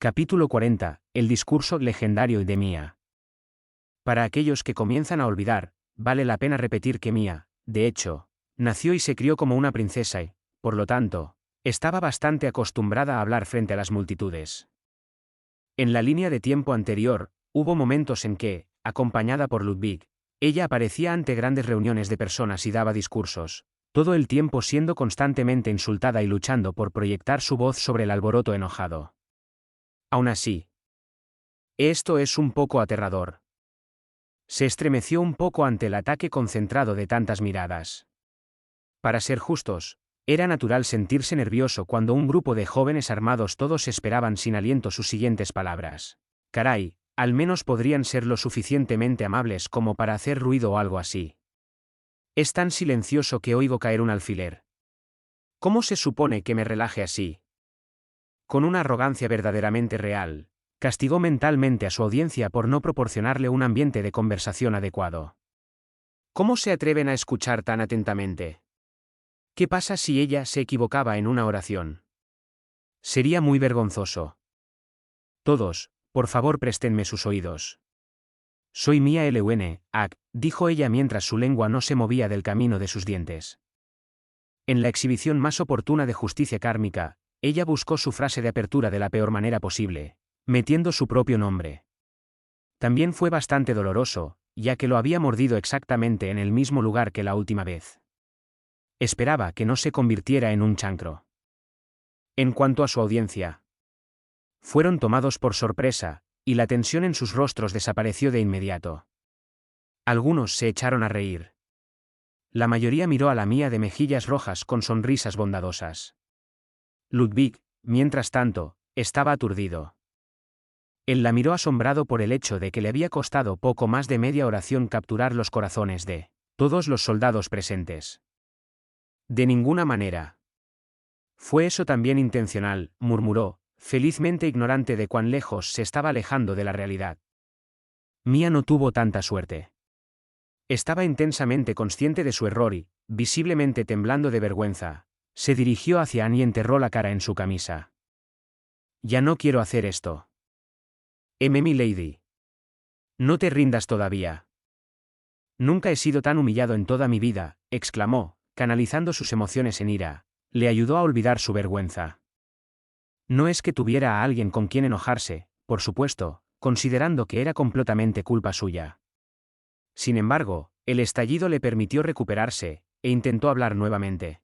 Capítulo 40. El discurso legendario de Mia. Para aquellos que comienzan a olvidar, vale la pena repetir que Mia, de hecho, nació y se crió como una princesa y, por lo tanto, estaba bastante acostumbrada a hablar frente a las multitudes. En la línea de tiempo anterior, hubo momentos en que, acompañada por Ludwig, ella aparecía ante grandes reuniones de personas y daba discursos, todo el tiempo siendo constantemente insultada y luchando por proyectar su voz sobre el alboroto enojado. Aún así, esto es un poco aterrador. Se estremeció un poco ante el ataque concentrado de tantas miradas. Para ser justos, era natural sentirse nervioso cuando un grupo de jóvenes armados todos esperaban sin aliento sus siguientes palabras. Caray, al menos podrían ser lo suficientemente amables como para hacer ruido o algo así. Es tan silencioso que oigo caer un alfiler. ¿Cómo se supone que me relaje así? Con una arrogancia verdaderamente real, castigó mentalmente a su audiencia por no proporcionarle un ambiente de conversación adecuado. ¿Cómo se atreven a escuchar tan atentamente? ¿Qué pasa si ella se equivocaba en una oración? Sería muy vergonzoso. Todos, por favor, préstenme sus oídos. Soy Mia Lwn, dijo ella mientras su lengua no se movía del camino de sus dientes. En la exhibición más oportuna de justicia kármica, ella buscó su frase de apertura de la peor manera posible, metiendo su propio nombre. También fue bastante doloroso, ya que lo había mordido exactamente en el mismo lugar que la última vez. Esperaba que no se convirtiera en un chancro. En cuanto a su audiencia, fueron tomados por sorpresa, y la tensión en sus rostros desapareció de inmediato. Algunos se echaron a reír. La mayoría miró a la Mia de mejillas rojas con sonrisas bondadosas. Ludwig, mientras tanto, estaba aturdido. Él la miró asombrado por el hecho de que le había costado poco más de media oración capturar los corazones de todos los soldados presentes. De ninguna manera. Fue eso también intencional, murmuró, felizmente ignorante de cuán lejos se estaba alejando de la realidad. Mia no tuvo tanta suerte. Estaba intensamente consciente de su error y, visiblemente temblando de vergüenza, se dirigió hacia Anne y enterró la cara en su camisa. Ya no quiero hacer esto. Mi lady. No te rindas todavía. Nunca he sido tan humillado en toda mi vida, exclamó, canalizando sus emociones en ira. Le ayudó a olvidar su vergüenza. No es que tuviera a alguien con quien enojarse, por supuesto, considerando que era completamente culpa suya. Sin embargo, el estallido le permitió recuperarse, e intentó hablar nuevamente.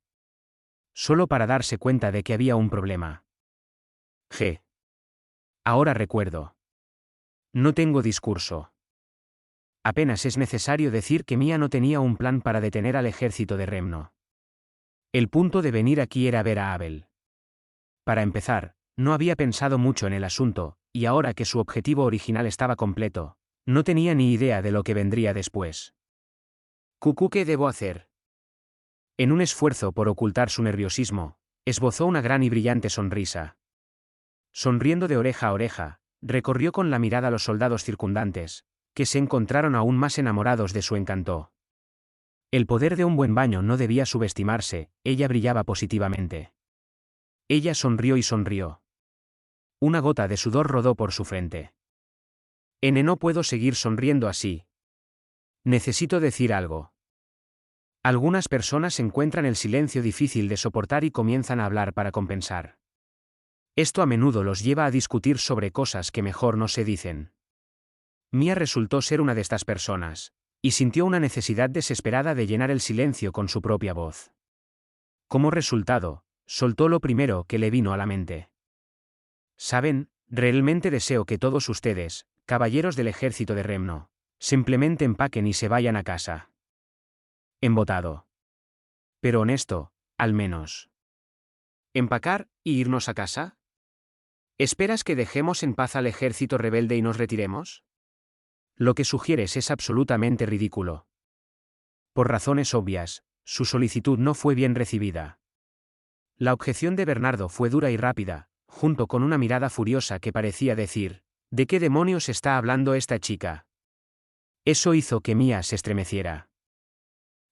Solo para darse cuenta de que había un problema. Ahora recuerdo. No tengo discurso. Apenas es necesario decir que Mia no tenía un plan para detener al ejército de Remno. El punto de venir aquí era ver a Abel. Para empezar, no había pensado mucho en el asunto, y ahora que su objetivo original estaba completo, no tenía ni idea de lo que vendría después. ¿Qué debo hacer? En un esfuerzo por ocultar su nerviosismo, esbozó una gran y brillante sonrisa. Sonriendo de oreja a oreja, recorrió con la mirada a los soldados circundantes, que se encontraron aún más enamorados de su encanto. El poder de un buen baño no debía subestimarse, ella brillaba positivamente. Ella sonrió y sonrió. Una gota de sudor rodó por su frente. No puedo seguir sonriendo así. Necesito decir algo. Algunas personas encuentran el silencio difícil de soportar y comienzan a hablar para compensar. Esto a menudo los lleva a discutir sobre cosas que mejor no se dicen. Mia resultó ser una de estas personas, y sintió una necesidad desesperada de llenar el silencio con su propia voz. Como resultado, soltó lo primero que le vino a la mente. Saben, realmente deseo que todos ustedes, caballeros del ejército de Remno, simplemente empaquen y se vayan a casa. Embotado. Pero honesto, al menos. ¿Empacar y irnos a casa? ¿Esperas que dejemos en paz al ejército rebelde y nos retiremos? Lo que sugieres es absolutamente ridículo. Por razones obvias, su solicitud no fue bien recibida. La objeción de Bernardo fue dura y rápida, junto con una mirada furiosa que parecía decir, ¿de qué demonios está hablando esta chica? Eso hizo que Mia se estremeciera.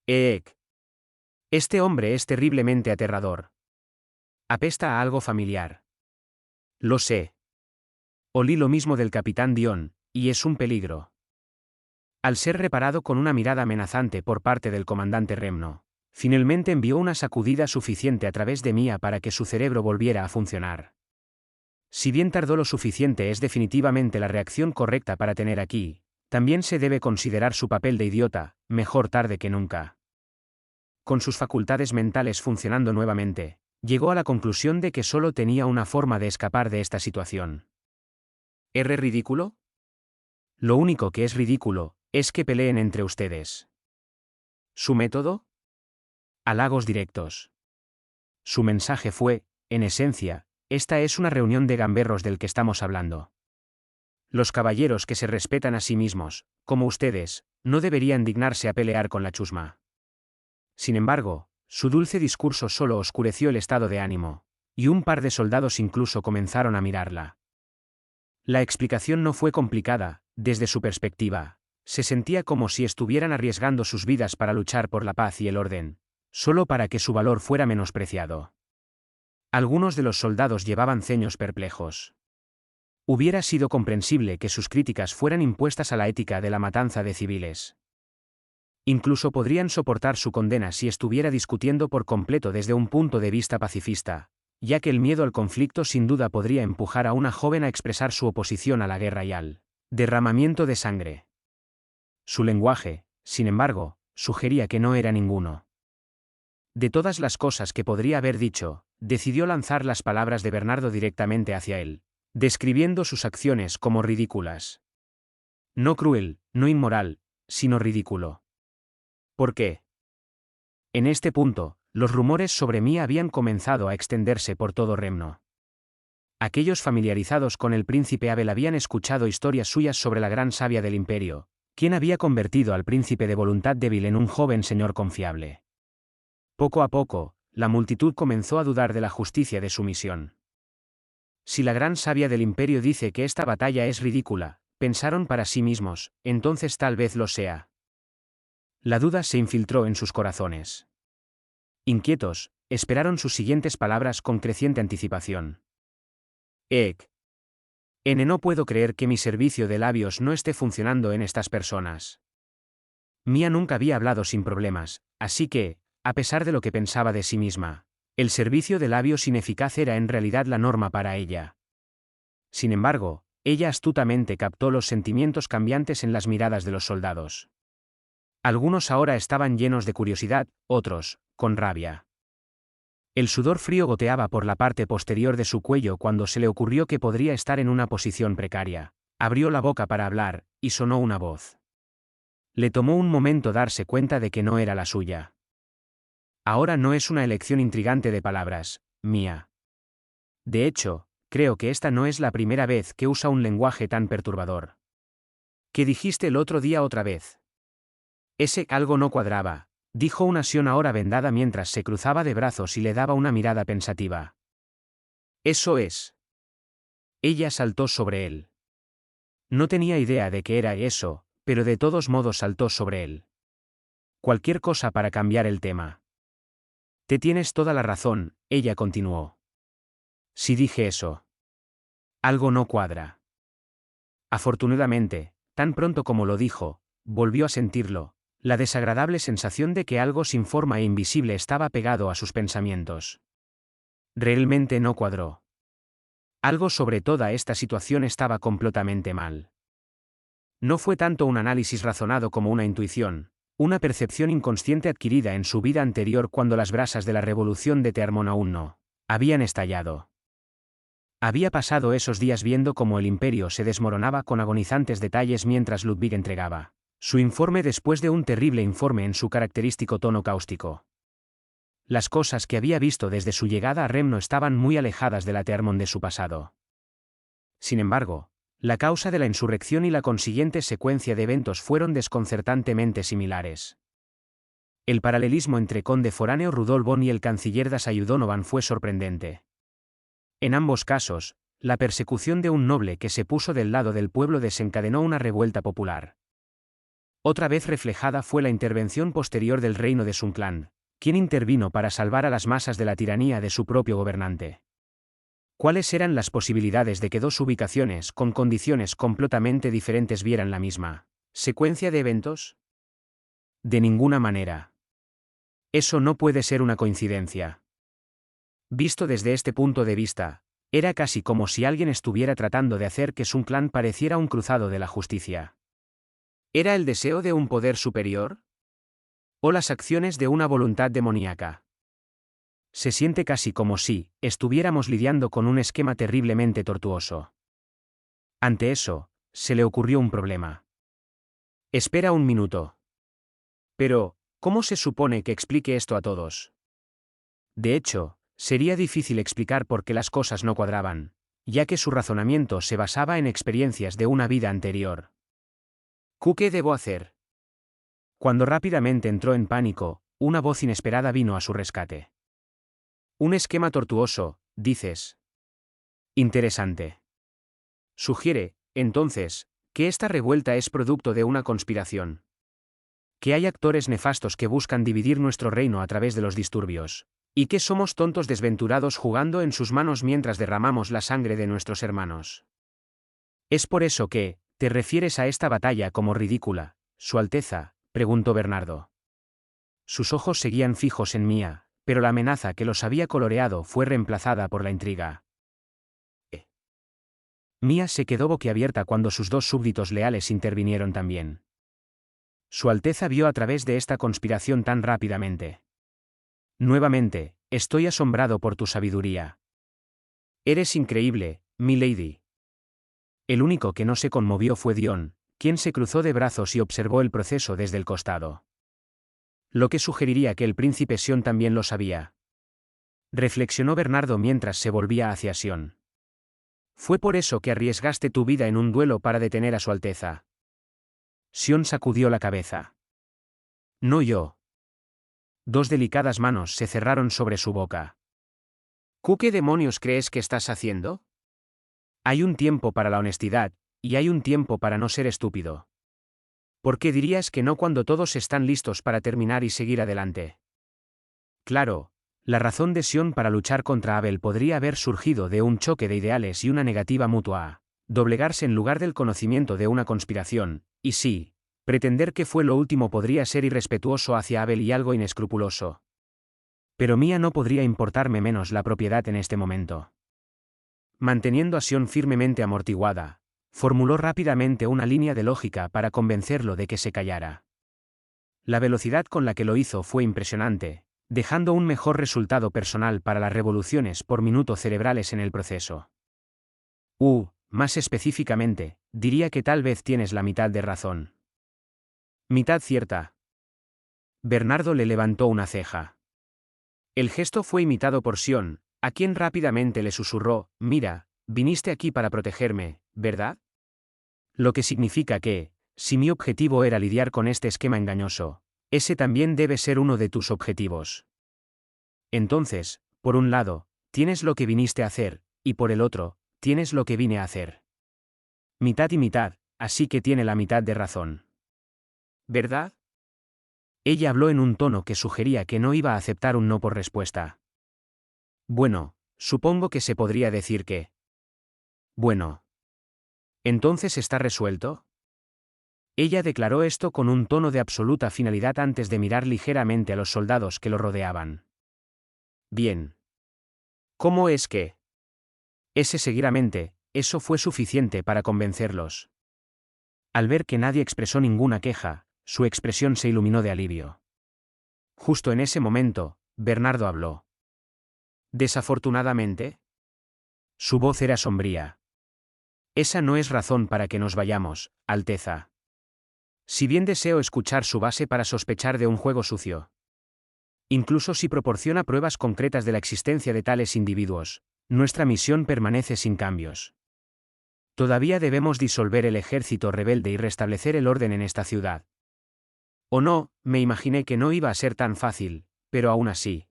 Este hombre es terriblemente aterrador. Apesta a algo familiar. Lo sé. Olí lo mismo del capitán Dion, y es un peligro. Al ser reparado con una mirada amenazante por parte del comandante Remno, finalmente envió una sacudida suficiente a través de Mia para que su cerebro volviera a funcionar. Si bien tardó lo suficiente, es definitivamente la reacción correcta para tener aquí, también se debe considerar su papel de idiota, mejor tarde que nunca. Con sus facultades mentales funcionando nuevamente, llegó a la conclusión de que solo tenía una forma de escapar de esta situación. ¿Es ridículo? Lo único que es ridículo es que peleen entre ustedes. ¿Su método? Halagos directos. Su mensaje fue, en esencia, esta es una reunión de gamberros del que estamos hablando. Los caballeros que se respetan a sí mismos, como ustedes, no deberían dignarse a pelear con la chusma. Sin embargo, su dulce discurso solo oscureció el estado de ánimo, y un par de soldados incluso comenzaron a mirarla. La explicación no fue complicada, desde su perspectiva. Se sentía como si estuvieran arriesgando sus vidas para luchar por la paz y el orden, solo para que su valor fuera menospreciado. Algunos de los soldados llevaban ceños perplejos. Hubiera sido comprensible que sus críticas fueran impuestas a la ética de la matanza de civiles. Incluso podrían soportar su condena si estuviera discutiendo por completo desde un punto de vista pacifista, ya que el miedo al conflicto sin duda podría empujar a una joven a expresar su oposición a la guerra y al derramamiento de sangre. Su lenguaje, sin embargo, sugería que no era ninguno. De todas las cosas que podría haber dicho, decidió lanzar las palabras de Bernardo directamente hacia él, describiendo sus acciones como ridículas. No cruel, no inmoral, sino ridículo. ¿Por qué? En este punto, los rumores sobre mí habían comenzado a extenderse por todo Remno. Aquellos familiarizados con el príncipe Abel habían escuchado historias suyas sobre la gran sabia del imperio, quien había convertido al príncipe de voluntad débil en un joven señor confiable. Poco a poco, la multitud comenzó a dudar de la justicia de su misión. Si la gran sabia del imperio dice que esta batalla es ridícula, pensaron para sí mismos, entonces tal vez lo sea. La duda se infiltró en sus corazones. Inquietos, esperaron sus siguientes palabras con creciente anticipación. No puedo creer que mi servicio de labios no esté funcionando en estas personas. Mia nunca había hablado sin problemas, así que, a pesar de lo que pensaba de sí misma, el servicio de labios ineficaz era en realidad la norma para ella. Sin embargo, ella astutamente captó los sentimientos cambiantes en las miradas de los soldados. Algunos ahora estaban llenos de curiosidad, otros, con rabia. El sudor frío goteaba por la parte posterior de su cuello cuando se le ocurrió que podría estar en una posición precaria. Abrió la boca para hablar, y sonó una voz. Le tomó un momento darse cuenta de que no era la suya. Ahora no es una elección intrigante de palabras, Mia. De hecho, creo que esta no es la primera vez que usa un lenguaje tan perturbador. ¿Qué dijiste el otro día otra vez? Ese algo no cuadraba, dijo una Sion ahora vendada mientras se cruzaba de brazos y le daba una mirada pensativa. Eso es. Ella saltó sobre él. No tenía idea de qué era eso, pero de todos modos saltó sobre él. Cualquier cosa para cambiar el tema. Te tienes toda la razón, ella continuó. Si dije eso. Algo no cuadra. Afortunadamente, tan pronto como lo dijo, volvió a sentirlo, la desagradable sensación de que algo sin forma e invisible estaba pegado a sus pensamientos. Realmente no cuadró. Algo sobre toda esta situación estaba completamente mal. No fue tanto un análisis razonado como una intuición, una percepción inconsciente adquirida en su vida anterior cuando las brasas de la revolución de Tearmon aún no habían estallado. Había pasado esos días viendo cómo el imperio se desmoronaba con agonizantes detalles mientras Ludwig entregaba su informe después de un terrible informe en su característico tono cáustico. Las cosas que había visto desde su llegada a Remno estaban muy alejadas de la Tearmon de su pasado. Sin embargo, la causa de la insurrección y la consiguiente secuencia de eventos fueron desconcertantemente similares. El paralelismo entre conde foráneo Rudolf Bonn y el canciller Dassault Donovan fue sorprendente. En ambos casos, la persecución de un noble que se puso del lado del pueblo desencadenó una revuelta popular. Otra vez reflejada fue la intervención posterior del reino de Sun Clan, quien intervino para salvar a las masas de la tiranía de su propio gobernante. ¿Cuáles eran las posibilidades de que dos ubicaciones con condiciones completamente diferentes vieran la misma secuencia de eventos? De ninguna manera. Eso no puede ser una coincidencia. Visto desde este punto de vista, era casi como si alguien estuviera tratando de hacer que su clan pareciera un cruzado de la justicia. ¿Era el deseo de un poder superior? ¿O las acciones de una voluntad demoníaca? Se siente casi como si estuviéramos lidiando con un esquema terriblemente tortuoso. Ante eso, se le ocurrió un problema. Espera un minuto. Pero, ¿cómo se supone que explique esto a todos? De hecho, sería difícil explicar por qué las cosas no cuadraban, ya que su razonamiento se basaba en experiencias de una vida anterior. ¿Qué debo hacer? Cuando rápidamente entró en pánico, una voz inesperada vino a su rescate. Un esquema tortuoso, dices. Interesante. Sugiere, entonces, que esta revuelta es producto de una conspiración. Que hay actores nefastos que buscan dividir nuestro reino a través de los disturbios, y que somos tontos desventurados jugando en sus manos mientras derramamos la sangre de nuestros hermanos. ¿Es por eso que te refieres a esta batalla como ridícula, Su Alteza?, preguntó Bernardo. Sus ojos seguían fijos en Mía, pero la amenaza que los había coloreado fue reemplazada por la intriga. Mía se quedó boquiabierta cuando sus dos súbditos leales intervinieron también. Su Alteza vio a través de esta conspiración tan rápidamente. Nuevamente, estoy asombrado por tu sabiduría. Eres increíble, mi lady. El único que no se conmovió fue Dion, quien se cruzó de brazos y observó el proceso desde el costado. Lo que sugeriría que el príncipe Sion también lo sabía. Reflexionó Bernardo mientras se volvía hacia Sion. Fue por eso que arriesgaste tu vida en un duelo para detener a Su Alteza. Sion sacudió la cabeza. No yo. Dos delicadas manos se cerraron sobre su boca. ¿Qué demonios crees que estás haciendo? Hay un tiempo para la honestidad, y hay un tiempo para no ser estúpido. ¿Por qué dirías que no cuando todos están listos para terminar y seguir adelante? Claro, la razón de Sion para luchar contra Abel podría haber surgido de un choque de ideales y una negativa mutua a doblegarse en lugar del conocimiento de una conspiración, y sí, pretender que fue lo último podría ser irrespetuoso hacia Abel y algo inescrupuloso. Pero Mía no podría importarme menos la propiedad en este momento. Manteniendo a Sion firmemente amortiguada, formuló rápidamente una línea de lógica para convencerlo de que se callara. La velocidad con la que lo hizo fue impresionante, dejando un mejor resultado personal para las revoluciones por minuto cerebrales en el proceso. Más específicamente, diría que tal vez tienes la mitad de razón. Mitad cierta. Bernardo le levantó una ceja. El gesto fue imitado por Sion, a quien rápidamente le susurró, mira, viniste aquí para protegerme, ¿verdad? Lo que significa que, si mi objetivo era lidiar con este esquema engañoso, ese también debe ser uno de tus objetivos. Entonces, por un lado, tienes lo que viniste a hacer, y por el otro, tienes lo que vine a hacer. Mitad y mitad, así que tiene la mitad de razón. ¿Verdad? Ella habló en un tono que sugería que no iba a aceptar un no por respuesta. Bueno, supongo que se podría decir que. Bueno. ¿Entonces está resuelto? Ella declaró esto con un tono de absoluta finalidad antes de mirar ligeramente a los soldados que lo rodeaban. Bien. ¿Cómo es que? Ese seguidamente, eso fue suficiente para convencerlos. Al ver que nadie expresó ninguna queja, su expresión se iluminó de alivio. Justo en ese momento, Bernardo habló. Desafortunadamente. Su voz era sombría. Esa no es razón para que nos vayamos, Alteza. Si bien deseo escuchar su base para sospechar de un juego sucio. Incluso si proporciona pruebas concretas de la existencia de tales individuos, nuestra misión permanece sin cambios. Todavía debemos disolver el ejército rebelde y restablecer el orden en esta ciudad. O no, me imaginé que no iba a ser tan fácil, pero aún así.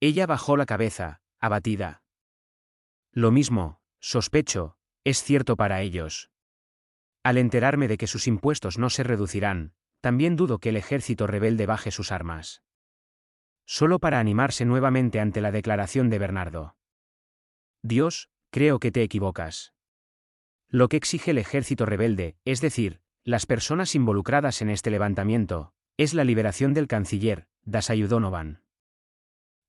Ella bajó la cabeza, abatida. Lo mismo, sospecho, es cierto para ellos. Al enterarme de que sus impuestos no se reducirán, también dudo que el ejército rebelde baje sus armas. Solo para animarse nuevamente ante la declaración de Bernardo. Dios, creo que te equivocas. Lo que exige el ejército rebelde, es decir, las personas involucradas en este levantamiento, es la liberación del canciller, Dashayu Donovan.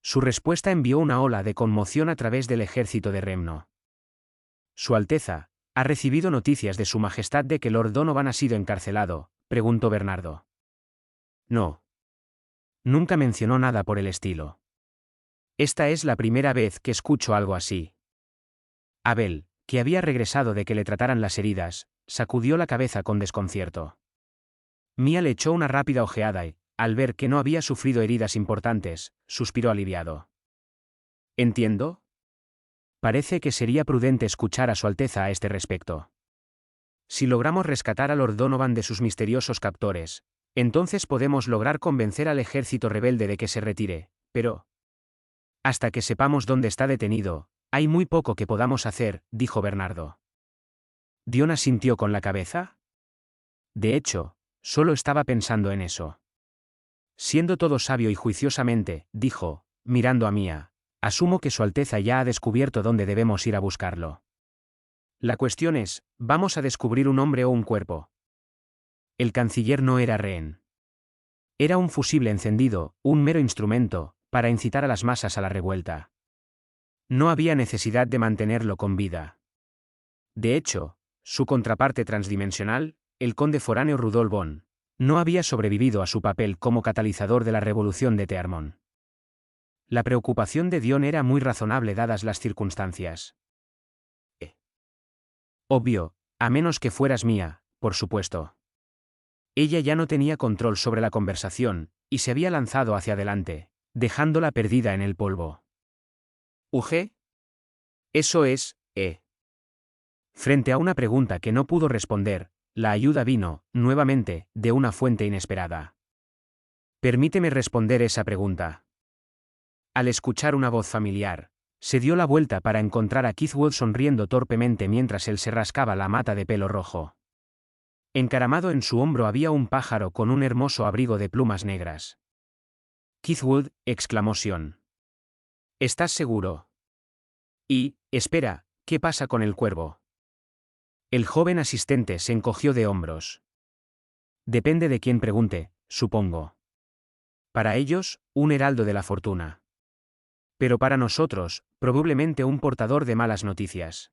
Su respuesta envió una ola de conmoción a través del ejército de Remno. Su Alteza, ¿ha recibido noticias de su Majestad de que Lord Donovan ha sido encarcelado?, preguntó Bernardo. No. Nunca mencionó nada por el estilo. Esta es la primera vez que escucho algo así. Abel, que había regresado de que le trataran las heridas, sacudió la cabeza con desconcierto. Mia le echó una rápida ojeada y, al ver que no había sufrido heridas importantes, suspiró aliviado. ¿Entiendo? Parece que sería prudente escuchar a Su Alteza a este respecto. Si logramos rescatar a Lord Donovan de sus misteriosos captores, entonces podemos lograr convencer al ejército rebelde de que se retire, pero hasta que sepamos dónde está detenido, hay muy poco que podamos hacer, dijo Bernardo. Dion asintió con la cabeza. De hecho, solo estaba pensando en eso. Siendo todo sabio y juiciosamente, dijo, mirando a Mia, asumo que Su Alteza ya ha descubierto dónde debemos ir a buscarlo. La cuestión es, ¿vamos a descubrir un hombre o un cuerpo? El canciller no era rehén. Era un fusible encendido, un mero instrumento, para incitar a las masas a la revuelta. No había necesidad de mantenerlo con vida. De hecho, su contraparte transdimensional, el conde foráneo Rudolf von, no había sobrevivido a su papel como catalizador de la revolución de Tearmon. La preocupación de Dion era muy razonable dadas las circunstancias. Obvio, a menos que fueras Mia, por supuesto. Ella ya no tenía control sobre la conversación, y se había lanzado hacia adelante, dejándola perdida en el polvo. ¿Uge? Eso es, Frente a una pregunta que no pudo responder, la ayuda vino, nuevamente, de una fuente inesperada. Permíteme responder esa pregunta. Al escuchar una voz familiar, se dio la vuelta para encontrar a Keithwood sonriendo torpemente mientras él se rascaba la mata de pelo rojo. Encaramado en su hombro había un pájaro con un hermoso abrigo de plumas negras. Keithwood, exclamó Sion. ¿Estás seguro? Y, espera, ¿qué pasa con el cuervo? El joven asistente se encogió de hombros. Depende de quién pregunte, supongo. Para ellos, un heraldo de la fortuna. Pero para nosotros, probablemente un portador de malas noticias.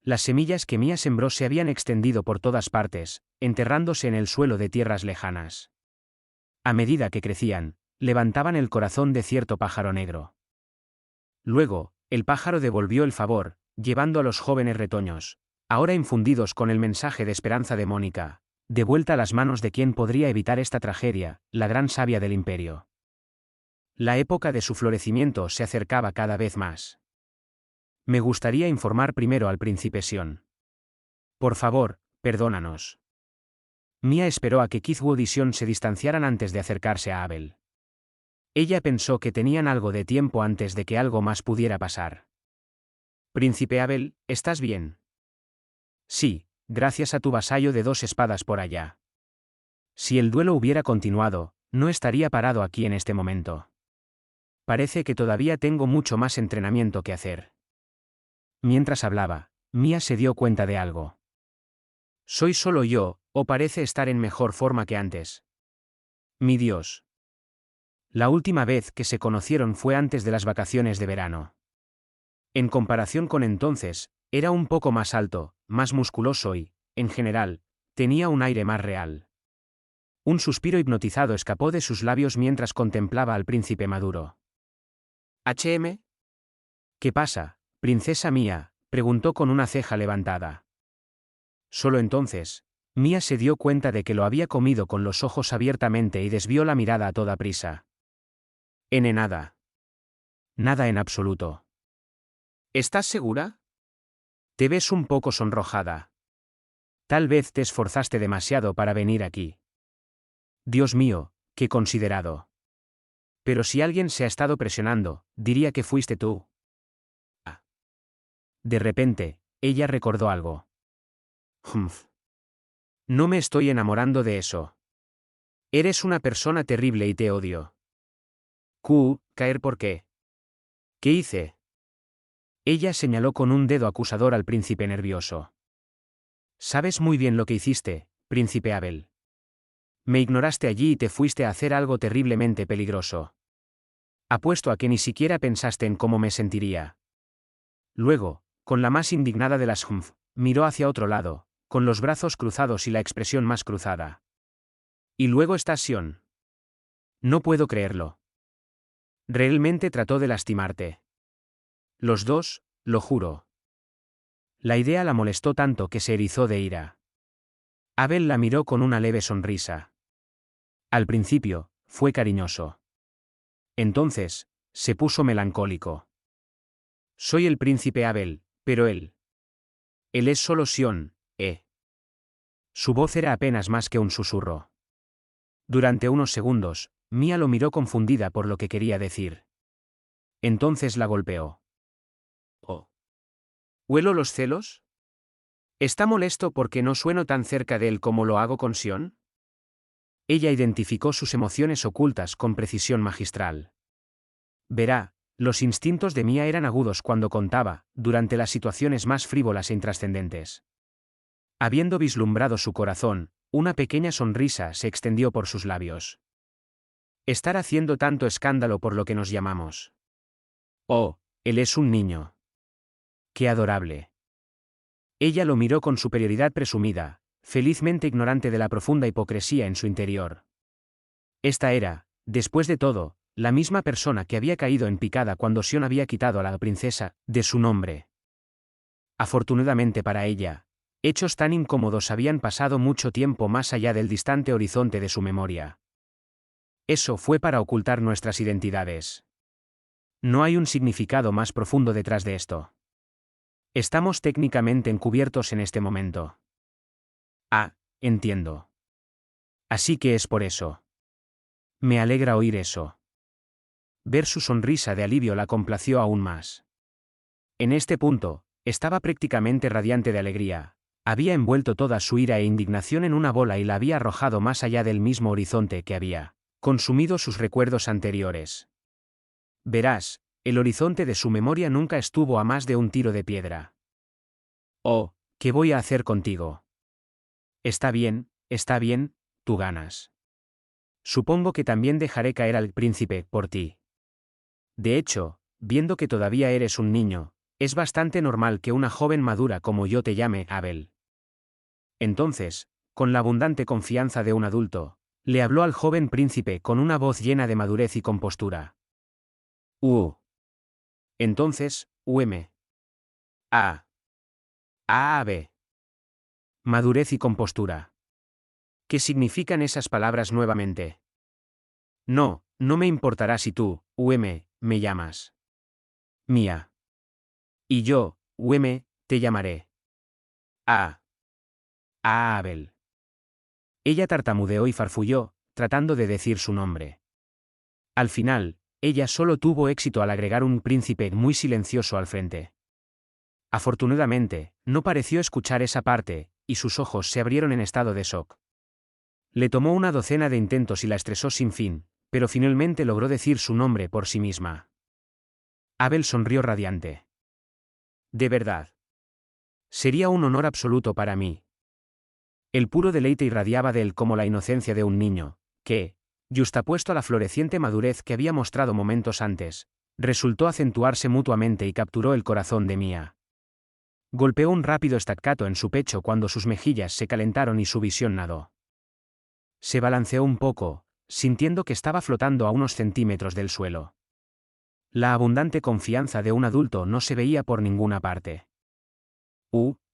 Las semillas que Mia sembró se habían extendido por todas partes, enterrándose en el suelo de tierras lejanas. A medida que crecían, levantaban el corazón de cierto pájaro negro. Luego, el pájaro devolvió el favor, llevando a los jóvenes retoños, ahora infundidos con el mensaje de esperanza de Mónica, de vuelta a las manos de quien podría evitar esta tragedia, la gran sabia del imperio. La época de su florecimiento se acercaba cada vez más. Me gustaría informar primero al príncipe Sion. Por favor, perdónanos. Mia esperó a que Keithwood y Sion se distanciaran antes de acercarse a Abel. Ella pensó que tenían algo de tiempo antes de que algo más pudiera pasar. Príncipe Abel, ¿estás bien? Sí, gracias a tu vasallo de 2 espadas por allá. Si el duelo hubiera continuado, no estaría parado aquí en este momento. Parece que todavía tengo mucho más entrenamiento que hacer. Mientras hablaba, Mia se dio cuenta de algo. ¿Soy solo yo, o parece estar en mejor forma que antes? Mi Dios. La última vez que se conocieron fue antes de las vacaciones de verano. En comparación con entonces, era un poco más alto, más musculoso y, en general, tenía un aire más real. Un suspiro hipnotizado escapó de sus labios mientras contemplaba al príncipe maduro. ¿HM? ¿Qué pasa, princesa Mia?, preguntó con una ceja levantada. Solo entonces, Mia se dio cuenta de que lo había comido con los ojos abiertamente y desvió la mirada a toda prisa. Nada. Nada en absoluto. ¿Estás segura? Te ves un poco sonrojada. Tal vez te esforzaste demasiado para venir aquí. Dios mío, qué considerado. Pero si alguien se ha estado presionando, diría que fuiste tú. Ah. De repente, ella recordó algo. Humph. No me estoy enamorando de eso. Eres una persona terrible y te odio. ¿Caer por qué? ¿Qué hice? Ella señaló con un dedo acusador al príncipe nervioso. Sabes muy bien lo que hiciste, príncipe Abel. Me ignoraste allí y te fuiste a hacer algo terriblemente peligroso. Apuesto a que ni siquiera pensaste en cómo me sentiría. Luego, con la más indignada de las Humph, miró hacia otro lado, con los brazos cruzados y la expresión más cruzada. Y luego está Sion. No puedo creerlo. Realmente trató de lastimarte. Los dos, lo juro. La idea la molestó tanto que se erizó de ira. Abel la miró con una leve sonrisa. Al principio, fue cariñoso. Entonces, se puso melancólico. Soy el príncipe Abel, pero él. Él es solo Sion, ¿eh? Su voz era apenas más que un susurro. Durante unos segundos, Mia lo miró confundida por lo que quería decir. Entonces la golpeó. Oh. ¿Huelo los celos? ¿Está molesto porque no sueno tan cerca de él como lo hago con Sion? Ella identificó sus emociones ocultas con precisión magistral. Verá, los instintos de Mia eran agudos cuando contaba, durante las situaciones más frívolas e intrascendentes. Habiendo vislumbrado su corazón, una pequeña sonrisa se extendió por sus labios. Estar haciendo tanto escándalo por lo que nos llamamos. Oh, él es un niño. ¡Qué adorable! Ella lo miró con superioridad presumida, felizmente ignorante de la profunda hipocresía en su interior. Esta era, después de todo, la misma persona que había caído en picada cuando Sion había quitado a la princesa de su nombre. Afortunadamente para ella, hechos tan incómodos habían pasado mucho tiempo más allá del distante horizonte de su memoria. Eso fue para ocultar nuestras identidades. No hay un significado más profundo detrás de esto. Estamos técnicamente encubiertos en este momento. Ah, entiendo. Así que es por eso. Me alegra oír eso. Ver su sonrisa de alivio la complació aún más. En este punto, estaba prácticamente radiante de alegría. Había envuelto toda su ira e indignación en una bola y la había arrojado más allá del mismo horizonte que había consumido sus recuerdos anteriores. Verás, el horizonte de su memoria nunca estuvo a más de un tiro de piedra. Oh, ¿qué voy a hacer contigo? Está bien, tú ganas. Supongo que también dejaré caer al príncipe por ti. De hecho, viendo que todavía eres un niño, es bastante normal que una joven madura como yo te llame Abel. Entonces, con la abundante confianza de un adulto, le habló al joven príncipe con una voz llena de madurez y compostura. Entonces, A-B. Madurez y compostura. ¿Qué significan esas palabras nuevamente? No, no me importará si tú, me llamas Mia. Y yo, te llamaré Abel. Ella tartamudeó y farfulló, tratando de decir su nombre. Al final, ella solo tuvo éxito al agregar un príncipe muy silencioso al frente. Afortunadamente, no pareció escuchar esa parte, y sus ojos se abrieron en estado de shock. Le tomó una docena de intentos y la estresó sin fin, pero finalmente logró decir su nombre por sí misma. Abel sonrió radiante. De verdad. Sería un honor absoluto para mí. El puro deleite irradiaba de él como la inocencia de un niño, que, yuxtapuesto a la floreciente madurez que había mostrado momentos antes, resultó acentuarse mutuamente y capturó el corazón de Mia. Golpeó un rápido staccato en su pecho cuando sus mejillas se calentaron y su visión nadó. Se balanceó un poco, sintiendo que estaba flotando a unos centímetros del suelo. La abundante confianza de un adulto no se veía por ninguna parte.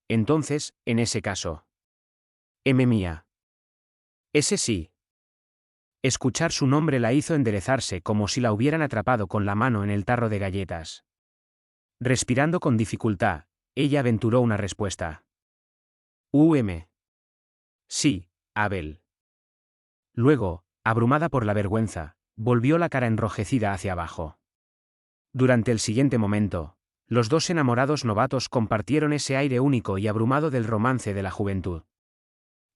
Entonces, en ese caso. Mia. Ese sí. Escuchar su nombre la hizo enderezarse como si la hubieran atrapado con la mano en el tarro de galletas. Respirando con dificultad, ella aventuró una respuesta. Sí, Abel. Luego, abrumada por la vergüenza, volvió la cara enrojecida hacia abajo. Durante el siguiente momento, los dos enamorados novatos compartieron ese aire único y abrumado del romance de la juventud.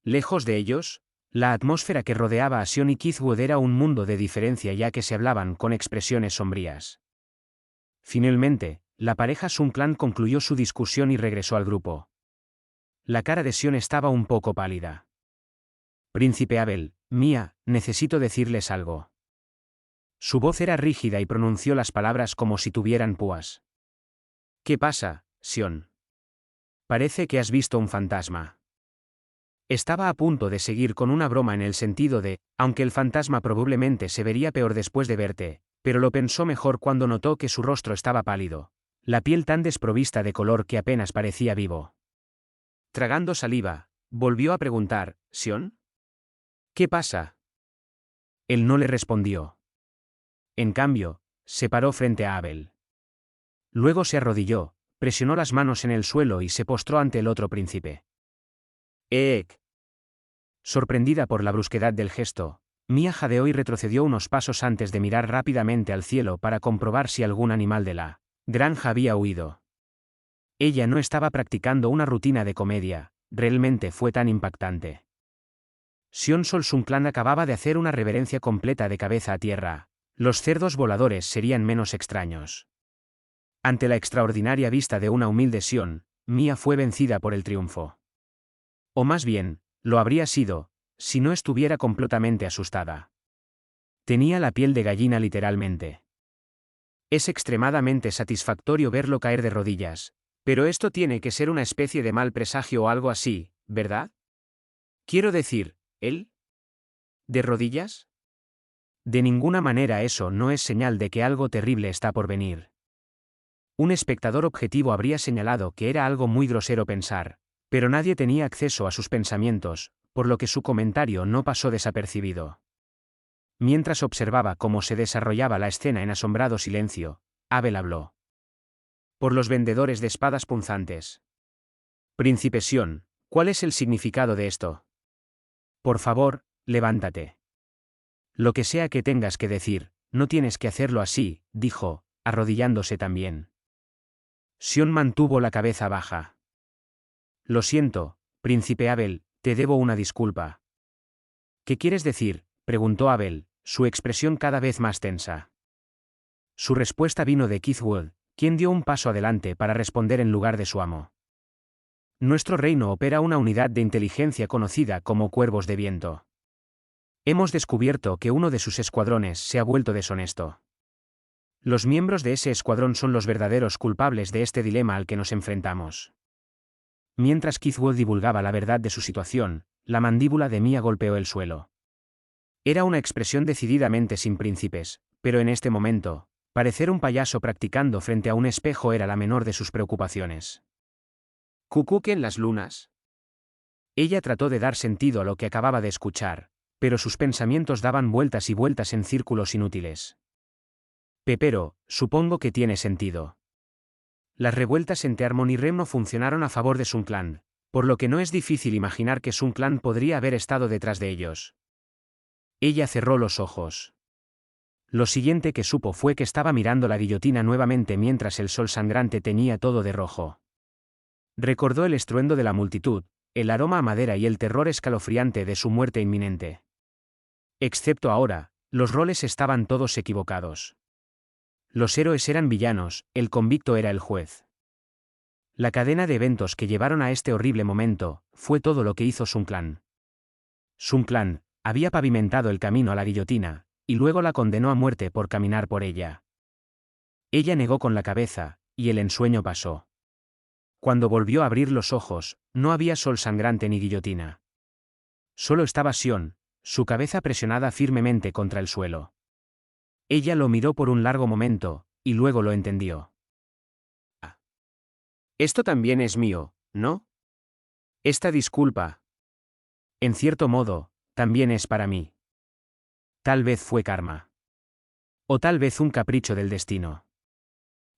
Lejos de ellos, la atmósfera que rodeaba a Sion y Keithwood era un mundo de diferencia ya que se hablaban con expresiones sombrías. Finalmente, la pareja Sun Clan concluyó su discusión y regresó al grupo. La cara de Sion estaba un poco pálida. Príncipe Abel, Mía, necesito decirles algo. Su voz era rígida y pronunció las palabras como si tuvieran púas. ¿Qué pasa, Sion? Parece que has visto un fantasma. Estaba a punto de seguir con una broma en el sentido de, aunque el fantasma probablemente se vería peor después de verte, pero lo pensó mejor cuando notó que su rostro estaba pálido, la piel tan desprovista de color que apenas parecía vivo. Tragando saliva, volvió a preguntar, ¿Sion? ¿Qué pasa? Él no le respondió. En cambio, se paró frente a Abel. Luego se arrodilló, presionó las manos en el suelo y se postró ante el otro príncipe. ¡Eek! Sorprendida por la brusquedad del gesto, Mía jadeó y retrocedió unos pasos antes de mirar rápidamente al cielo para comprobar si algún animal de la granja había huido. Ella no estaba practicando una rutina de comedia, realmente fue tan impactante. Sion Sol Sun Clan acababa de hacer una reverencia completa de cabeza a tierra. Los cerdos voladores serían menos extraños. Ante la extraordinaria vista de una humilde Sion, Mía fue vencida por el triunfo. O más bien, lo habría sido, si no estuviera completamente asustada. Tenía la piel de gallina literalmente. Es extremadamente satisfactorio verlo caer de rodillas, pero esto tiene que ser una especie de mal presagio o algo así, ¿verdad? Quiero decir, ¿él? ¿De rodillas? De ninguna manera eso no es señal de que algo terrible está por venir. Un espectador objetivo habría señalado que era algo muy grosero pensar, pero nadie tenía acceso a sus pensamientos, por lo que su comentario no pasó desapercibido. Mientras observaba cómo se desarrollaba la escena en asombrado silencio, Abel habló. Por los vendedores de espadas punzantes. Príncipe Sion, ¿cuál es el significado de esto? Por favor, levántate. Lo que sea que tengas que decir, no tienes que hacerlo así, dijo, arrodillándose también. Sion mantuvo la cabeza baja. Lo siento, príncipe Abel, te debo una disculpa. ¿Qué quieres decir?, preguntó Abel, su expresión cada vez más tensa. Su respuesta vino de Keith Wood, quien dio un paso adelante para responder en lugar de su amo. Nuestro reino opera una unidad de inteligencia conocida como Cuervos de Viento. Hemos descubierto que uno de sus escuadrones se ha vuelto deshonesto. Los miembros de ese escuadrón son los verdaderos culpables de este dilema al que nos enfrentamos. Mientras Keith Wood divulgaba la verdad de su situación, la mandíbula de Mía golpeó el suelo. Era una expresión decididamente sin príncipes, pero en este momento, parecer un payaso practicando frente a un espejo era la menor de sus preocupaciones. ¿Cucuque en las lunas? Ella trató de dar sentido a lo que acababa de escuchar, pero sus pensamientos daban vueltas y vueltas en círculos inútiles. Pepero, supongo que tiene sentido. Las revueltas entre Harmon y Rem no funcionaron a favor de Sun Clan, por lo que no es difícil imaginar que Sun Clan podría haber estado detrás de ellos. Ella cerró los ojos. Lo siguiente que supo fue que estaba mirando la guillotina nuevamente mientras el sol sangrante teñía todo de rojo. Recordó el estruendo de la multitud, el aroma a madera y el terror escalofriante de su muerte inminente. Excepto ahora, los roles estaban todos equivocados. Los héroes eran villanos, el convicto era el juez. La cadena de eventos que llevaron a este horrible momento, fue todo lo que hizo Sun Clan. Sun Clan había pavimentado el camino a la guillotina, y luego la condenó a muerte por caminar por ella. Ella negó con la cabeza, y el ensueño pasó. Cuando volvió a abrir los ojos, no había sol sangrante ni guillotina. Solo estaba Sion, su cabeza presionada firmemente contra el suelo. Ella lo miró por un largo momento, y luego lo entendió. Ah. Esto también es mío, ¿no? Esta disculpa. En cierto modo, también es para mí. Tal vez fue karma. O tal vez un capricho del destino.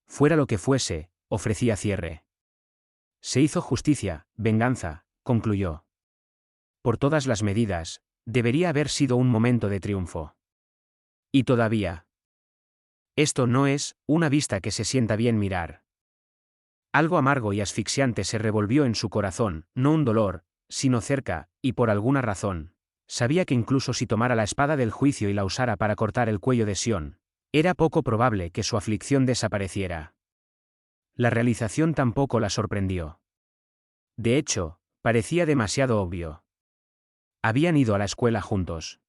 Fuera lo que fuese, ofrecía cierre. Se hizo justicia, venganza, concluyó. Por todas las medidas, debería haber sido un momento de triunfo. Y todavía. Esto no es una vista que se sienta bien mirar. Algo amargo y asfixiante se revolvió en su corazón, no un dolor, sino cerca, y por alguna razón. Sabía que incluso si tomara la espada del juicio y la usara para cortar el cuello de Sion, era poco probable que su aflicción desapareciera. La realización tampoco la sorprendió. De hecho, parecía demasiado obvio. Habían ido a la escuela juntos.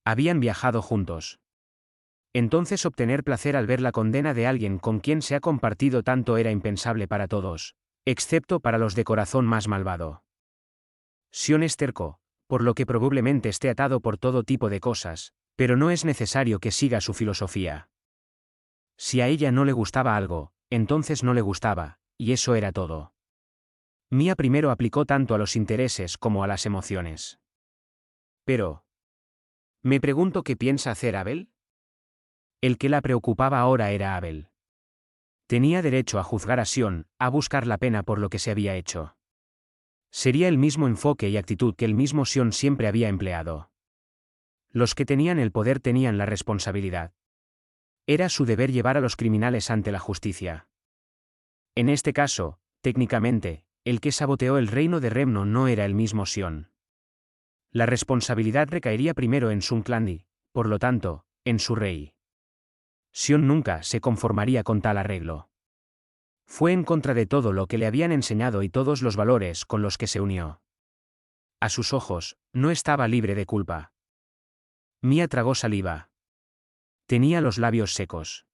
Habían viajado juntos. Entonces obtener placer al ver la condena de alguien con quien se ha compartido tanto era impensable para todos, excepto para los de corazón más malvado. Sion es terco, por lo que probablemente esté atado por todo tipo de cosas, pero no es necesario que siga su filosofía. Si a ella no le gustaba algo, entonces no le gustaba, y eso era todo. Mia primero aplicó tanto a los intereses como a las emociones. Pero, me pregunto qué piensa hacer Abel. El que la preocupaba ahora era Abel. Tenía derecho a juzgar a Sion, a buscar la pena por lo que se había hecho. Sería el mismo enfoque y actitud que el mismo Sion siempre había empleado. Los que tenían el poder tenían la responsabilidad. Era su deber llevar a los criminales ante la justicia. En este caso, técnicamente, el que saboteó el reino de Remno no era el mismo Sion. La responsabilidad recaería primero en Sun Clandi, por lo tanto, en su rey. Sion nunca se conformaría con tal arreglo. Fue en contra de todo lo que le habían enseñado y todos los valores con los que se unió. A sus ojos, no estaba libre de culpa. Mia tragó saliva. Tenía los labios secos.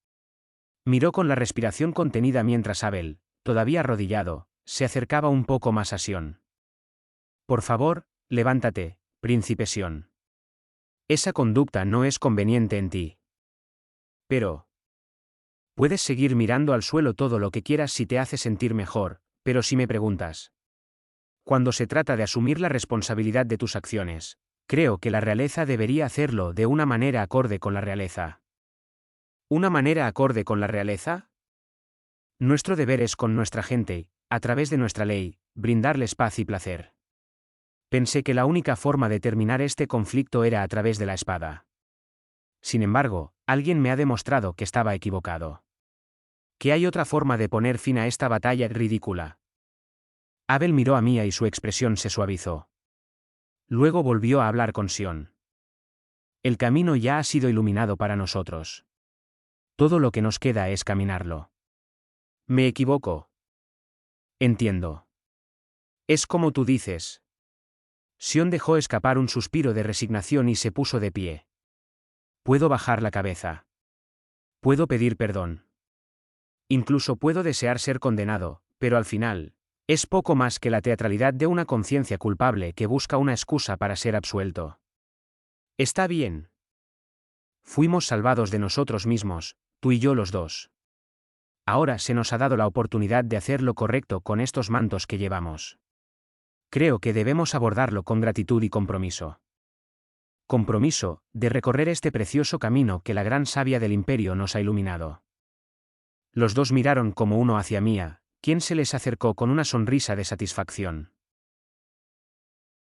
Miró con la respiración contenida mientras Abel, todavía arrodillado, se acercaba un poco más a Sion. Por favor, levántate, príncipe Sion. Esa conducta no es conveniente en ti. Pero... puedes seguir mirando al suelo todo lo que quieras si te hace sentir mejor, pero si me preguntas. Cuando se trata de asumir la responsabilidad de tus acciones, creo que la realeza debería hacerlo de una manera acorde con la realeza. ¿Una manera acorde con la realeza? Nuestro deber es con nuestra gente, a través de nuestra ley, brindarles paz y placer. Pensé que la única forma de terminar este conflicto era a través de la espada. Sin embargo, alguien me ha demostrado que estaba equivocado. Que hay otra forma de poner fin a esta batalla ridícula. Abel miró a Mia y su expresión se suavizó. Luego volvió a hablar con Sion. El camino ya ha sido iluminado para nosotros. Todo lo que nos queda es caminarlo. ¿Me equivoco? Entiendo. Es como tú dices. Sion dejó escapar un suspiro de resignación y se puso de pie. Puedo bajar la cabeza. Puedo pedir perdón. Incluso puedo desear ser condenado, pero al final, es poco más que la teatralidad de una conciencia culpable que busca una excusa para ser absuelto. Está bien. Fuimos salvados de nosotros mismos, tú y yo los dos. Ahora se nos ha dado la oportunidad de hacer lo correcto con estos mantos que llevamos. Creo que debemos abordarlo con gratitud y compromiso. Compromiso, de recorrer este precioso camino que la gran sabia del imperio nos ha iluminado. Los dos miraron como uno hacia Mia, quien se les acercó con una sonrisa de satisfacción.